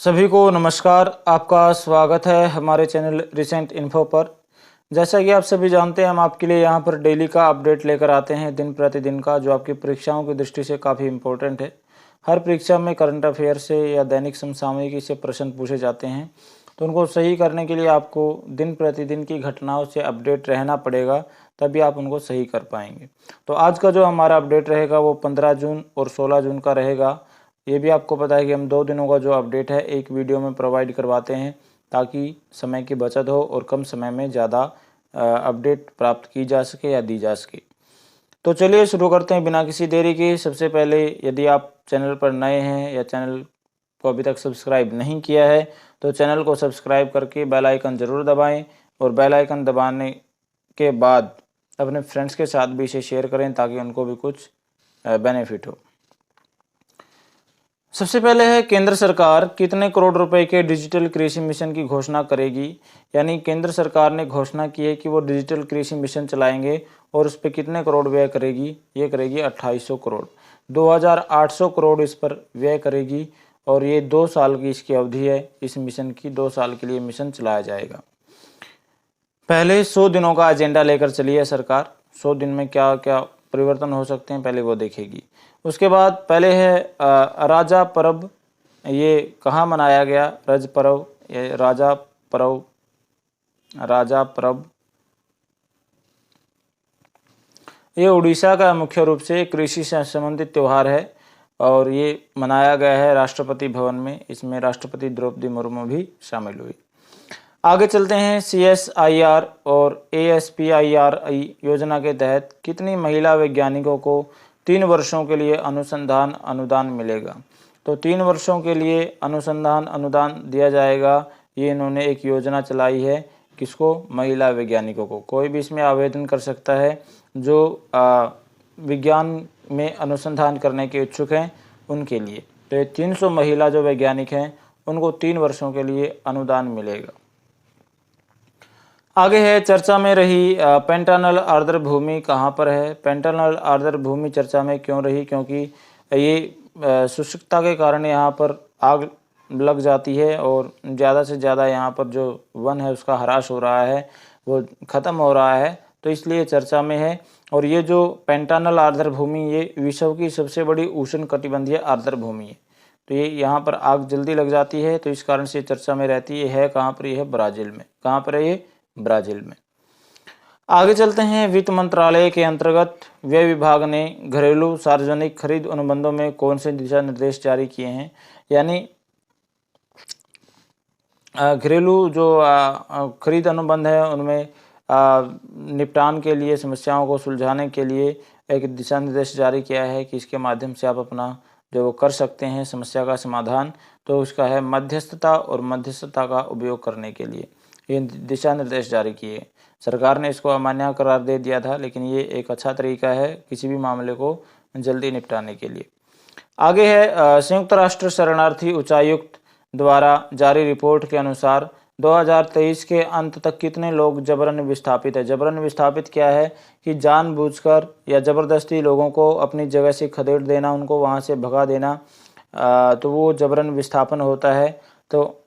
सभी को नमस्कार। आपका स्वागत है हमारे चैनल रिसेंट इन्फो पर। जैसा कि आप सभी जानते हैं, हम आपके लिए यहां पर डेली का अपडेट लेकर आते हैं, दिन प्रतिदिन का, जो आपकी परीक्षाओं की दृष्टि से काफ़ी इम्पोर्टेंट है। हर परीक्षा में करंट अफेयर से या दैनिक समसामयिकी से प्रश्न पूछे जाते हैं, तो उनको सही करने के लिए आपको दिन प्रतिदिन की घटनाओं से अपडेट रहना पड़ेगा, तभी आप उनको सही कर पाएंगे। तो आज का जो हमारा अपडेट रहेगा वो 15 जून और 16 जून का रहेगा। ये भी आपको पता है कि हम 2 दिनों का जो अपडेट है एक वीडियो में प्रोवाइड करवाते हैं, ताकि समय की बचत हो और कम समय में ज़्यादा अपडेट प्राप्त की जा सके या दी जा सके। तो चलिए शुरू करते हैं बिना किसी देरी के। सबसे पहले, यदि आप चैनल पर नए हैं या चैनल को अभी तक सब्सक्राइब नहीं किया है, तो चैनल को सब्सक्राइब करके बेल आइकन ज़रूर दबाएं, और बेल आइकन दबाने के बाद अपने फ्रेंड्स के साथ भी इसे शेयर करें, ताकि उनको भी कुछ बेनिफिट हो। सबसे पहले है, केंद्र सरकार कितने करोड़ रुपए के डिजिटल कृषि मिशन की घोषणा करेगी। यानी केंद्र सरकार ने घोषणा की है कि वो डिजिटल कृषि मिशन चलाएंगे, और उस पर कितने करोड़ व्यय करेगी। ये करेगी 2800 करोड़, 2800 करोड़ इस पर व्यय करेगी, और ये 2 साल की इसकी अवधि है। इस मिशन की 2 साल के लिए मिशन चलाया जाएगा। पहले 100 दिनों का एजेंडा लेकर चली है सरकार। 100 दिन में क्या क्या परिवर्तन हो सकते हैं, पहले वो देखेगी। उसके बाद पहले है राजा पर्व। ये कहाँ मनाया गया? रज पर्व, ये राजा पर्व ये उड़ीसा का मुख्य रूप से कृषि से संबंधित त्यौहार है, और ये मनाया गया है राष्ट्रपति भवन में। इसमें राष्ट्रपति द्रौपदी मुर्मू भी शामिल हुई। आगे चलते हैं। CSIR और ASPIRI योजना के तहत कितनी महिला वैज्ञानिकों को 3 वर्षों के लिए अनुसंधान अनुदान मिलेगा। तो 3 वर्षों के लिए अनुसंधान अनुदान दिया जाएगा। ये इन्होंने एक योजना चलाई है। किसको? महिला वैज्ञानिकों को। कोई भी इसमें आवेदन कर सकता है जो विज्ञान में अनुसंधान करने के इच्छुक हैं, उनके लिए। तो ये 300 महिला जो वैज्ञानिक हैं, उनको 3 वर्षों के लिए अनुदान मिलेगा। आगे है, चर्चा में रही पेंटानल आर्द्र भूमि कहाँ पर है। पेंटानल आर्द्र भूमि चर्चा में क्यों रही? क्योंकि ये शुष्कता के कारण यहाँ पर आग लग जाती है, और ज़्यादा से ज़्यादा यहाँ पर जो वन है उसका ह्रास हो रहा है, वो ख़त्म हो रहा है, तो इसलिए चर्चा में है। और ये जो पेंटानल आर्द्र भूमि, ये विश्व की सबसे बड़ी उष्णकटिबंधीय आर्द्र भूमि है। तो ये यहाँ पर आग जल्दी लग जाती है, तो इस कारण से चर्चा में रहती है। कहाँ पर? ये है ब्राज़ील में। कहाँ पर है ये? ब्राज़ील में। आगे चलते हैं। वित्त मंत्रालय के अंतर्गत व्यय विभाग ने घरेलू सार्वजनिक खरीद अनुबंधों में कौन से दिशा निर्देश जारी किए हैं। यानी घरेलू जो खरीद अनुबंध है, उनमें निपटान के लिए, समस्याओं को सुलझाने के लिए एक दिशा निर्देश जारी किया है कि इसके माध्यम से आप अपना जो कर सकते हैं समस्या का समाधान। तो उसका है मध्यस्थता, और मध्यस्थता का उपयोग करने के लिए ये दिशा निर्देश जारी किए। सरकार ने इसको अमान्य करार दे दिया था, लेकिन ये एक अच्छा तरीका है किसी भी मामले को जल्दी निपटाने के लिए। आगे है, संयुक्त राष्ट्र शरणार्थी उच्चायुक्त द्वारा जारी रिपोर्ट के अनुसार 2023 के अंत तक कितने लोग जबरन विस्थापित है। जबरन विस्थापित क्या है? कि जानबूझकर या ज़बरदस्ती लोगों को अपनी जगह से खदेड़ देना, उनको वहाँ से भगा देना, तो वो जबरन विस्थापन होता है। तो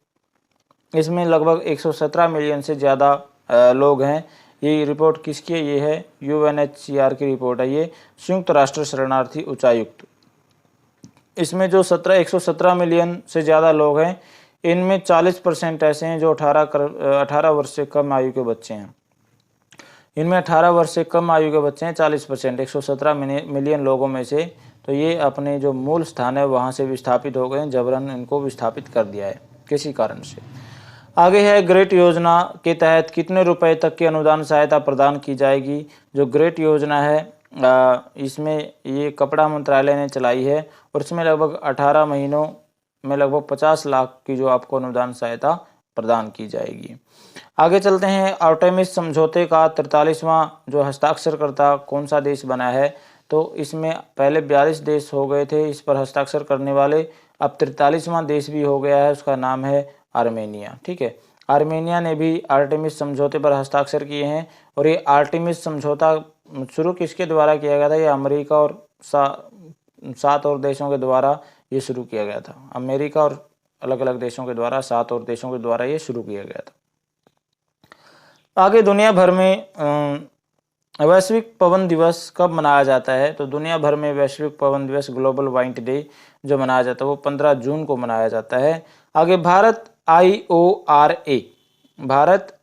इसमें लगभग 117 मिलियन से ज़्यादा लोग हैं। ये रिपोर्ट किसकी है? ये है UNHCR की रिपोर्ट है, ये संयुक्त राष्ट्र शरणार्थी उच्चायुक्त। इसमें जो 117 मिलियन से ज़्यादा लोग हैं, इनमें 40% ऐसे हैं जो 18 वर्ष से कम आयु के बच्चे हैं। इनमें 18 वर्ष से कम आयु के बच्चे हैं 40%, 117 मिलियन लोगों में से। तो ये अपने जो मूल स्थान है वहाँ से विस्थापित हो गए हैं, जबरन इनको विस्थापित कर दिया है किसी कारण से। आगे है, ग्रेट योजना के तहत कितने रुपए तक की अनुदान सहायता प्रदान की जाएगी। जो ग्रेट योजना है, इसमें ये कपड़ा मंत्रालय ने चलाई है, और इसमें लगभग 18 महीनों में लगभग 50 लाख की जो आपको अनुदान सहायता प्रदान की जाएगी। आगे चलते हैं। आर्टेमिस समझौते का 43वां जो हस्ताक्षरकर्ता कौन सा देश बना है। तो इसमें पहले 42 देश हो गए थे इस पर हस्ताक्षर करने वाले, अब 43वां देश भी हो गया है, उसका नाम है आर्मेनिया। ठीक है, आर्मेनिया ने भी आर्टेमिस समझौते पर हस्ताक्षर किए हैं। और ये आर्टेमिस समझौता शुरू किसके द्वारा किया गया था? ये अमेरिका और 7 और देशों के द्वारा ये शुरू किया गया था। अमेरिका और अलग अलग देशों के द्वारा, 7 और देशों के द्वारा ये शुरू किया गया था। आगे दुनिया भर में वैश्विक पवन दिवस कब मनाया जाता है? तो दुनिया भर में वैश्विक पवन दिवस, ग्लोबल वाइंड डे जो मनाया जाता है वो 15 जून को मनाया जाता है। आगे भारत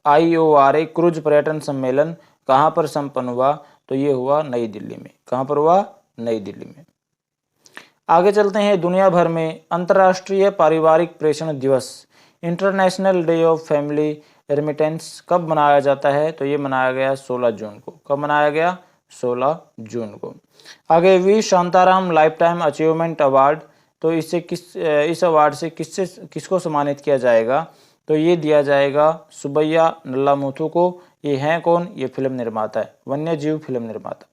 IORA क्रूज पर्यटन सम्मेलन कहाँ पर संपन्न हुआ? तो ये हुआ नई दिल्ली में। कहाँ पर हुआ? नई दिल्ली में। आगे चलते हैं, दुनिया भर में अंतर्राष्ट्रीय पारिवारिक प्रेषण दिवस, international day of family remittance कब मनाया जाता है? तो ये मनाया गया 16 जून को। कब मनाया गया? 16 जून को। आगे V Shantaram life time achievement award, तो इस अवार्ड से किसको सम्मानित किया जाएगा? तो ये दिया जाएगा सुब्बैया नल्लामुथु को। ये हैं कौन? ये फिल्म निर्माता है, वन्य जीव फिल्म निर्माता।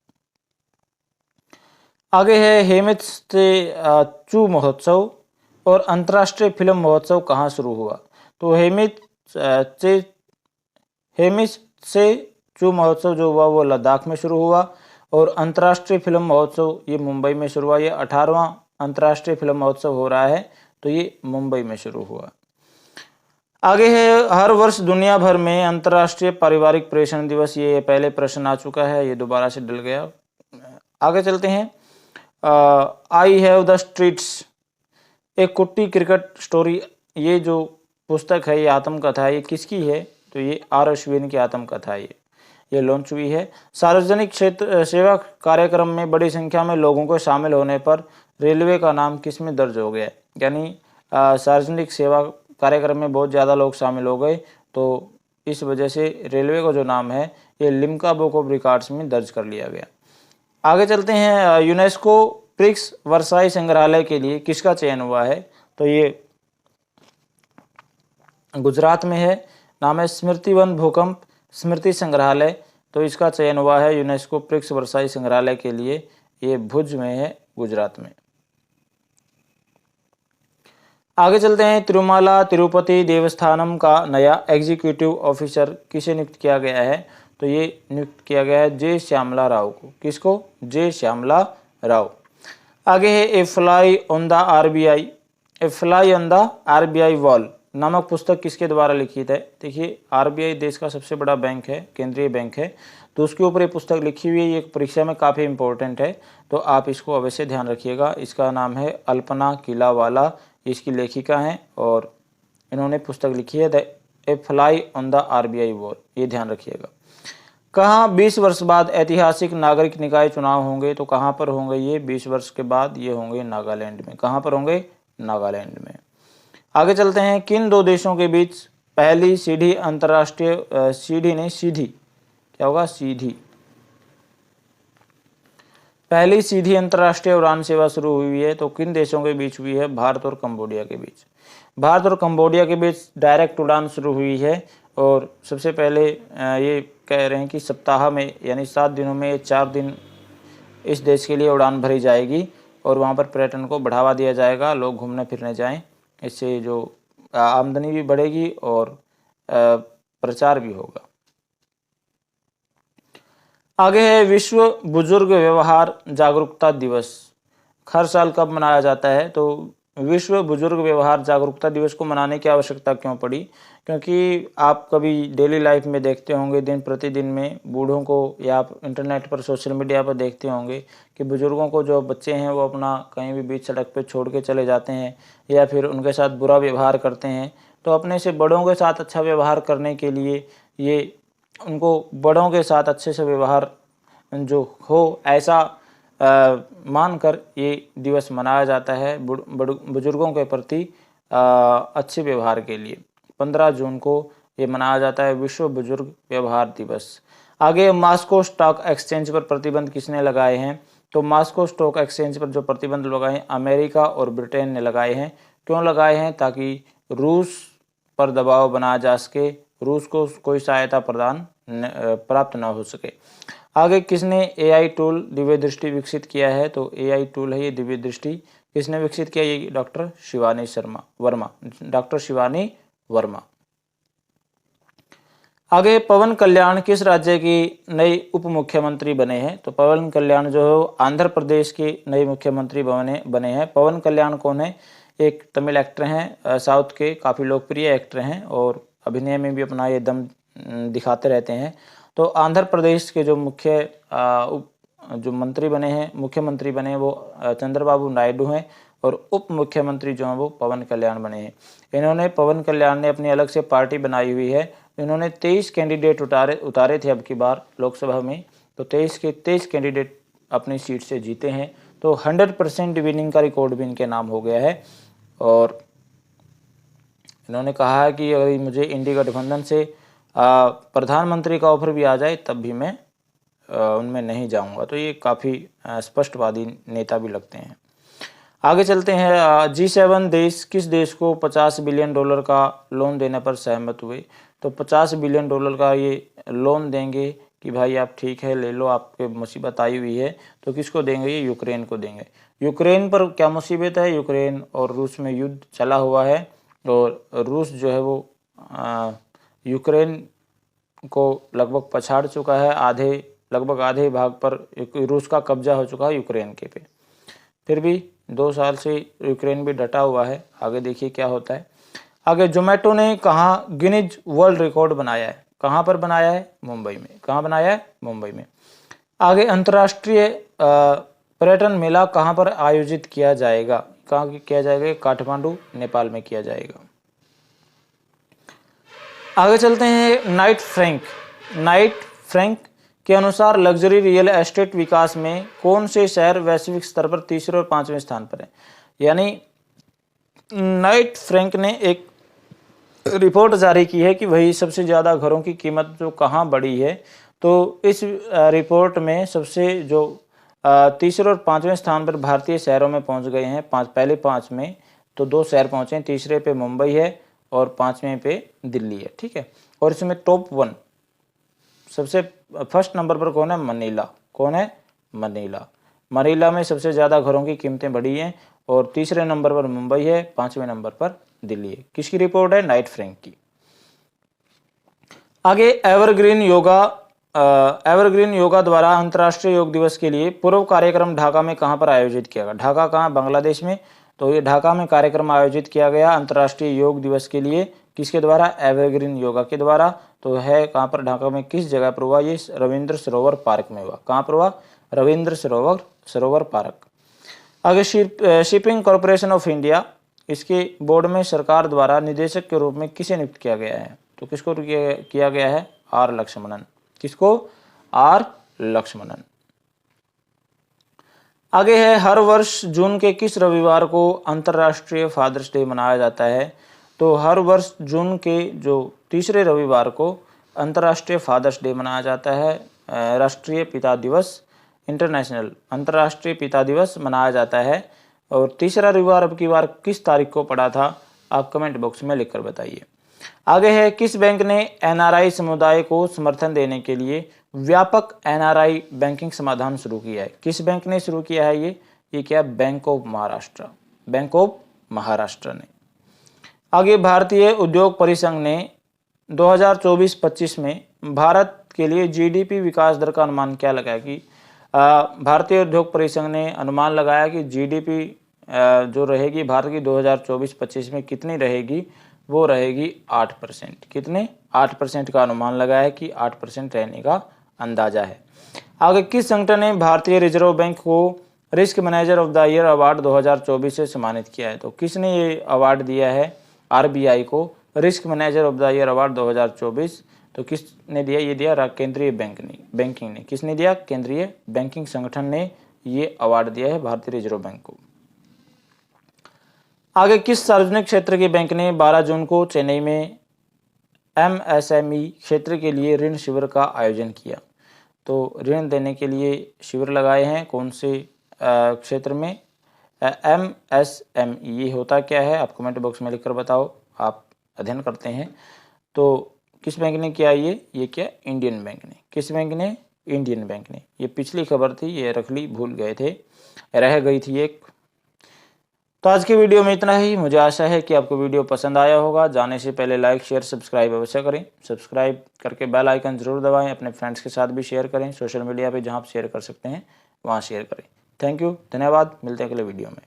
आगे है हेमित से चू महोत्सव और अंतर्राष्ट्रीय फिल्म महोत्सव कहाँ शुरू हुआ? तो हेमित से चू महोत्सव जो हुआ वो लद्दाख में शुरू हुआ और अंतर्राष्ट्रीय फिल्म महोत्सव ये मुंबई में शुरू हुआ। ये 18वां अंतर्राष्ट्रीय फिल्म महोत्सव हो रहा है, तो ये मुंबई में शुरू हुआ। आगे है हर वर्ष दुनिया भर में अंतर्राष्ट्रीय पारिवारिक प्रेषण दिवस, ये पहले प्रश्न आ चुका है, ये दोबारा से डल गया। आगे चलते हैं, आई हैव द स्ट्रीट्स, एक कुट्टी क्रिकेट स्टोरी, ये जो पुस्तक है, ये आत्मकथा है, ये किसकी है? तो ये आर अश्विन की आत्मकथा है। ये लॉन्च हुई है। सार्वजनिक क्षेत्र सेवा कार्यक्रम में बड़ी संख्या में लोगों को शामिल होने पर रेलवे का नाम किस में दर्ज हो गया? यानी सार्वजनिक सेवा कार्यक्रम में बहुत ज़्यादा लोग शामिल हो गए, तो इस वजह से रेलवे का जो नाम है ये लिम्का बुक ऑफ रिकॉर्ड्स में दर्ज कर लिया गया। आगे चलते हैं, यूनेस्को प्रिक्स वर्साई संग्रहालय के लिए किसका चयन हुआ है? तो ये गुजरात में है, नाम है स्मृति वन भूकंप स्मृति संग्रहालय, तो इसका चयन हुआ है यूनेस्को प्रिक्स वर्साई संग्रहालय के लिए। ये भुज में है, गुजरात में। आगे चलते हैं, तिरुमाला तिरुपति देवस्थानम का नया एग्जीक्यूटिव ऑफिसर किसे नियुक्त किया गया है? तो ये नियुक्त किया गया है जे श्यामला राव को। किसको? जे श्यामला राव। आगे है a fly on the RBI wall नामक पुस्तक किसके द्वारा लिखित है? देखिए, आरबीआई देश का सबसे बड़ा बैंक है, केंद्रीय बैंक है, तो उसके ऊपर ये पुस्तक लिखी हुई है। ये परीक्षा में काफ़ी इंपॉर्टेंट है, तो आप इसको अवश्य ध्यान रखिएगा। इसका नाम है अल्पना किलावाला, इसकी लेखिका हैं और इन्होंने पुस्तक लिखी है the A fly on the RBI wall, ये ध्यान रखिएगा। कहाँ 20 वर्ष बाद ऐतिहासिक नागरिक निकाय चुनाव होंगे? तो कहाँ पर होंगे ये? 20 वर्ष के बाद ये होंगे नागालैंड में। कहाँ पर होंगे? नागालैंड में। आगे चलते हैं, किन दो देशों के बीच पहली सीधी अंतर्राष्ट्रीय पहली सीधी अंतर्राष्ट्रीय उड़ान सेवा शुरू हुई है? तो किन देशों के बीच हुई है? भारत और कंबोडिया के बीच। भारत और कंबोडिया के बीच डायरेक्ट उड़ान शुरू हुई है और सबसे पहले ये कह रहे हैं कि सप्ताह में यानी 7 दिनों में 4 दिन इस देश के लिए उड़ान भरी जाएगी और वहाँ पर पर्यटन को बढ़ावा दिया जाएगा, लोग घूमने फिरने जाएं। इससे जो आमदनी भी बढ़ेगी और प्रचार भी होगा। आगे है विश्व बुजुर्ग व्यवहार जागरूकता दिवस, हर साल कब मनाया जाता है? तो विश्व बुजुर्ग व्यवहार जागरूकता दिवस को मनाने की आवश्यकता क्यों पड़ी? क्योंकि आप कभी डेली लाइफ में देखते होंगे, दिन प्रतिदिन में बूढ़ों को, या आप इंटरनेट पर सोशल मीडिया पर देखते होंगे कि बुजुर्गों को जो बच्चे हैं वो अपना कहीं भी बीच सड़क पे छोड़ के चले जाते हैं या फिर उनके साथ बुरा व्यवहार करते हैं। तो अपने से बड़ों के साथ अच्छा व्यवहार करने के लिए ये उनको बड़ों के साथ अच्छे से व्यवहार जो हो ऐसा मानकर ये दिवस मनाया जाता है बुजुर्गों के प्रति अच्छे व्यवहार के लिए। 15 जून को ये मनाया जाता है विश्व बुजुर्ग व्यवहार दिवस। आगे मॉस्को स्टॉक एक्सचेंज पर प्रतिबंध किसने लगाए हैं? तो मॉस्को स्टॉक एक्सचेंज पर जो प्रतिबंध लगाए हैं अमेरिका और ब्रिटेन ने लगाए हैं। क्यों लगाए हैं? ताकि रूस पर दबाव बनाया जा सके, रूस को कोई सहायता प्राप्त न हो सके। आगे किसने AI टूल दिव्य दृष्टि विकसित किया है? तो AI टूल है ये दिव्य दृष्टि, किसने विकसित किया? ये डॉक्टर शिवानी वर्मा। आगे पवन कल्याण किस राज्य की नई उप मुख्यमंत्री बने हैं? तो पवन कल्याण जो है आंध्र प्रदेश के नए मुख्यमंत्री बने हैं। पवन कल्याण कौन है? एक तमिल एक्टर हैं, साउथ के काफ़ी लोकप्रिय एक्टर हैं और अभिनय में भी अपना ये दम दिखाते रहते हैं। तो आंध्र प्रदेश के जो मुख्यमंत्री बने हैं वो चंद्रबाबू नायडू हैं और उप मुख्यमंत्री जो हैं वो पवन कल्याण बने हैं। इन्होंने पवन कल्याण ने अपनी अलग से पार्टी बनाई हुई है। इन्होंने 23 कैंडिडेट उतारे थे अब की बार लोकसभा में, तो 23 के 23 कैंडिडेट अपनी सीट से जीते हैं। तो 100% विनिंग का रिकॉर्ड भी इनके नाम हो गया है और इन्होंने कहा है कि अगर मुझे इंडी गठबंधन से प्रधानमंत्री का ऑफर भी आ जाए तब भी मैं उनमें नहीं जाऊंगा। तो ये काफ़ी स्पष्टवादी नेता भी लगते हैं। आगे चलते हैं। G7 देश किस देश को $50 बिलियन का लोन देने पर सहमत हुए? तो $50 बिलियन का ये लोन देंगे कि भाई आप ठीक है ले लो, आपके मुसीबत आई हुई है। तो किसको देंगे? ये यूक्रेन को देंगे। यूक्रेन पर क्या मुसीबत है? यूक्रेन और रूस में युद्ध चला हुआ है और रूस जो है वो यूक्रेन को लगभग पछाड़ चुका है। लगभग आधे भाग पर रूस का कब्जा हो चुका है यूक्रेन के पे। फिर भी 2 साल से यूक्रेन भी डटा हुआ है। आगे देखिए क्या होता है। आगे जोमेटो ने कहाँ गिनीज वर्ल्ड रिकॉर्ड बनाया है? कहाँ पर बनाया है? मुंबई में। कहाँ बनाया है? मुंबई में। आगे अंतर्राष्ट्रीय पर्यटन मेला कहाँ पर आयोजित किया जाएगा? कहाँ किया जाएगा? काठमांडू, नेपाल में किया जाएगा। आगे चलते हैं। नाइट फ्रैंक के अनुसार लग्जरी रियल एस्टेट विकास में कौन से शहर वैश्विक स्तर पर तीसरे और 5वें स्थान पर है? यानी नाइट फ्रैंक ने एक रिपोर्ट जारी की है कि वही सबसे ज़्यादा घरों की कीमत जो कहाँ बढ़ी है। तो इस रिपोर्ट में सबसे जो तीसरे और 5वें स्थान पर भारतीय शहरों में पहुंच गए हैं। पहले 5 में तो 2 शहर पहुंचे हैं। तीसरे पे मुंबई है और 5वें पे दिल्ली है। ठीक है। और इसमें टॉप 1 सबसे फर्स्ट नंबर पर कौन है? मनीला। कौन है? मनीला में सबसे ज़्यादा घरों की कीमतें बढ़ी हैं और तीसरे नंबर पर मुंबई है, 5वें नंबर पर दिल्ली है। किसकी रिपोर्ट है? नाइट फ्रैंक की। आगे एवरग्रीन योगा द्वारा अंतर्राष्ट्रीय योग दिवस के लिए पूर्व कार्यक्रम ढाका में कहां पर आयोजित किया गया? ढाका कहां? बांग्लादेश में। तो ये ढाका में कार्यक्रम आयोजित किया गया अंतर्राष्ट्रीय योग दिवस के लिए। किसके द्वारा? एवरग्रीन योगा के द्वारा। तो है कहां पर? ढाका में। किस जगह पर हुआ? ये रविंद्र सरोवर पार्क में हुआ। कहां पर हुआ? रविंद्र सरोवर पार्क। आगे शिपिंग कॉरपोरेशन ऑफ इंडिया, इसके बोर्ड में सरकार द्वारा निदेशक के रूप में किसे नियुक्त किया गया है? तो किसको किया गया है? आर लक्ष्मणन। किसको? आर लक्ष्मणन। आगे है हर वर्ष जून के किस रविवार को अंतर्राष्ट्रीय फादर्स डे मनाया जाता है? तो हर वर्ष जून के जो तीसरे रविवार को अंतर्राष्ट्रीय फादर्स डे मनाया जाता है। राष्ट्रीय पिता दिवस, इंटरनेशनल अंतर्राष्ट्रीय पिता दिवस मनाया जाता है। और तीसरा रविवार अब की बार किस तारीख को पड़ा था? आप कमेंट बॉक्स में लिखकर बताइए। आगे है किस बैंक ने एनआरआई समुदाय को समर्थन देने के लिए व्यापक एनआरआई बैंकिंग समाधान शुरू किया है? किस बैंक ने शुरू किया है ये क्या? बैंक ऑफ महाराष्ट्र ने। आगे भारतीय उद्योग परिसंघ ने 2024-25 में भारत के लिए जीडीपी विकास दर का अनुमान क्या लगाया? कि भारतीय उद्योग परिसंघ ने अनुमान लगाया कि जीडीपी जो रहेगी भारत की 2024-25 में कितनी रहेगी? वो रहेगी 8%। कितने? 8% का अनुमान लगाया है कि 8% रहने का अंदाजा है। आगे किस संगठन ने भारतीय रिजर्व बैंक को risk manager of the year award 2024 से सम्मानित किया है? तो किसने ये अवार्ड दिया है आरबीआई को risk manager of the year award 2024? तो किसने दिया? ये दिया केंद्रीय बैंकिंग ने। किसने दिया? केंद्रीय बैंकिंग संगठन ने ये अवार्ड दिया है भारतीय रिजर्व बैंक को। आगे किस सार्वजनिक क्षेत्र के बैंक ने 12 जून को चेन्नई में एमएसएमई क्षेत्र के लिए ऋण शिविर का आयोजन किया? तो ऋण देने के लिए शिविर लगाए हैं कौन से क्षेत्र में? एमएसएमई ये होता क्या है? आप कमेंट बॉक्स में लिखकर बताओ, आप अध्ययन करते हैं। तो किस बैंक ने किया ये क्या? इंडियन बैंक ने। किस बैंक ने? इंडियन बैंक ने। ये पिछली खबर थी, ये रख ली, भूल गए थे, रह गई थी एक। तो आज की वीडियो में इतना ही। मुझे आशा है कि आपको वीडियो पसंद आया होगा। जाने से पहले लाइक शेयर सब्सक्राइब अवश्य करें। सब्सक्राइब करके बेल आइकन जरूर दबाएं। अपने फ्रेंड्स के साथ भी शेयर करें। सोशल मीडिया पे जहां आप शेयर कर सकते हैं वहां शेयर करें। थैंक यू, धन्यवाद। मिलते हैं अगले वीडियो में।